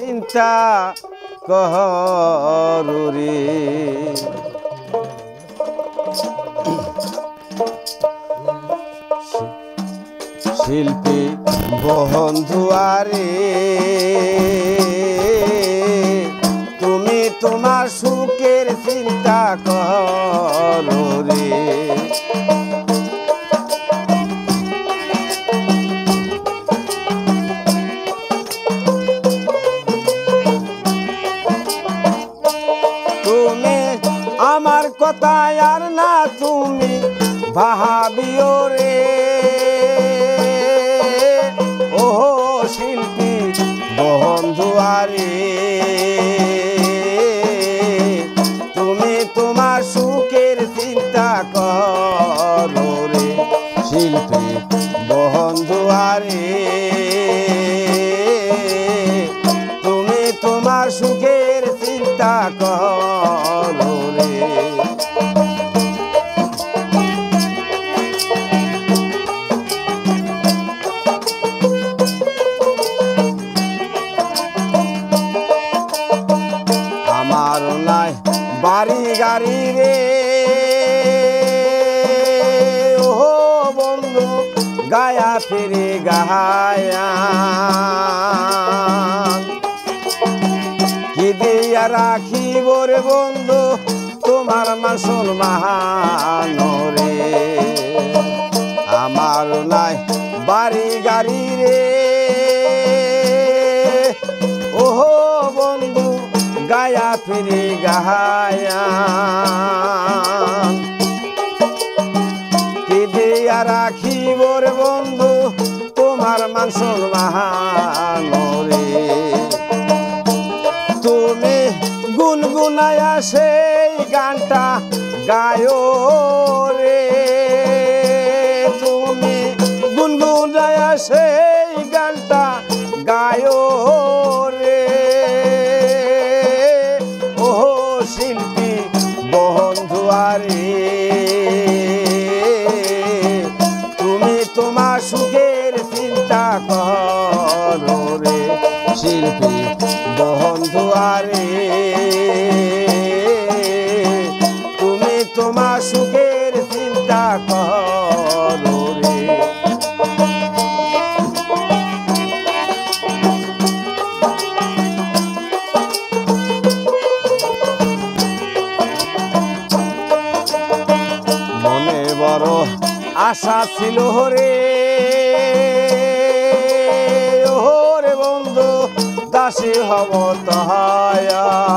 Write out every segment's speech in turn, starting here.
চিন্তা করি শিল্পী বন্ধুয়ারে তুমি তোমার সুখের চিন্তা করো রে তুমি আমার কথা আর না তুমি ভাবিও রে ওহো শিল্পী বন্ধুয়ারে তুমি তোমার সুখের চিন্তা করো রে শিল্পী বন্ধুয়ারে তুমি তোমার সুখের চিন্তা করো রে আমার নাই বাড়ি গাড়ি রে ওহো বন্ধু গায়া ফিরে গায়া কি দিয়া রাখিব রে বন্ধু তোমার মাসুল মহানরে আমার নাই বাড়ি গাড়ি রে ওহো বন্ধু গায়া ফিরে গায়া কি দিয়া রাখিব রে বন্ধু তোমার মাসুল মহানরে তুমি গুনগুনায়া সেই গানটা গায়ো রে তুমি গুনগুনায়া সেই গানটা গায়ো রে ওহো শিল্পী বন্ধুয়ারে তুমি তোমার সুখের চিন্তা করো রে শিল্পী বন্ধুয়ারে তুমি তোমার সুখের চিন্তা করো রে মনে বড় আশা ছিল রে ওরে বন্ধু দাসী হব তহায়ার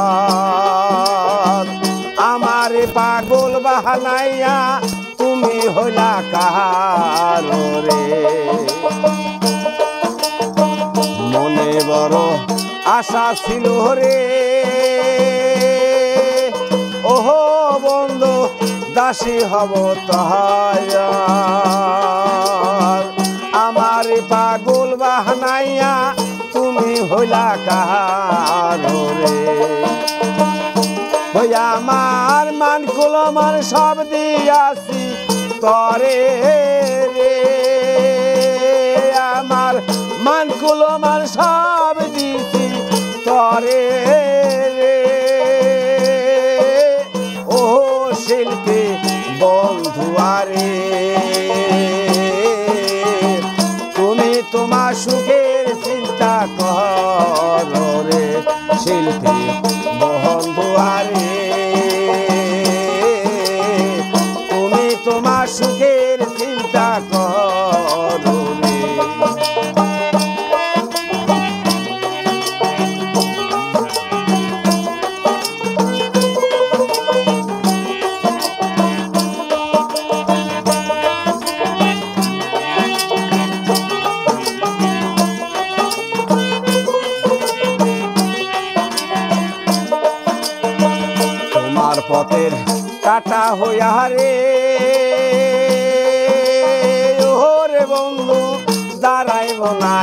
আমারে পাগল বাহানাইয়া তুমি হইলা কাহার রে মনে বড় আশা ছিল রে ওহো বন্ধু দাসী হব তহায়ার আমারে পাগল বাহানাইয়া তুমি হইলা কাহার রে ওই আমার মান কুলমান সব দিয়াছি তরে রে আমার মান কুলমান সব দিছি তরে রে ও শিল্পী বন্ধুয়ারে তুমি তোমার সুখের চিন্তা করো রে শিল্পী বন্ধুয়ারে তুমি তোমার সুখের চিন্তা করো রে পথের কাটা হইয়া রে ওরে বন্ধু দাঁড়াইব না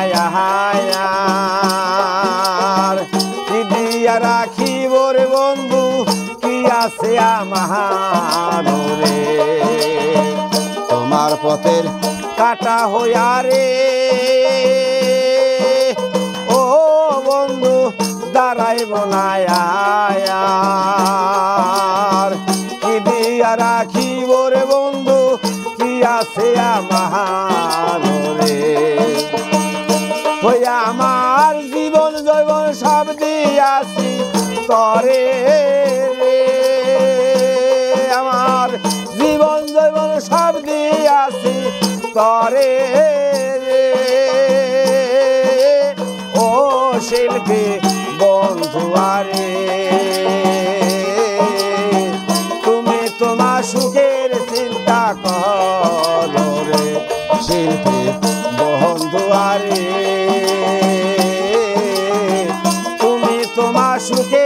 কি দিয়া রাখিব রে বন্ধু কি আছে আমার রে তোমার পথের কাটা হইয়া রে ও বন্ধু দাঁড়াইব না আর। কি দিয়া রাখিব রে বন্ধু কি আছে আমার রে, ওই আমার জীবন জৈবন সব দিয়াছি তরে রে, আমার জীবন জৈবন সব দিয়াছি তরে রে। ও শিল্পী বন্ধু আরে, তুমি তোমার সুখের চিন্তা করো রে শিল্পী বন্ধু আরে, তুমি তোমার সুখে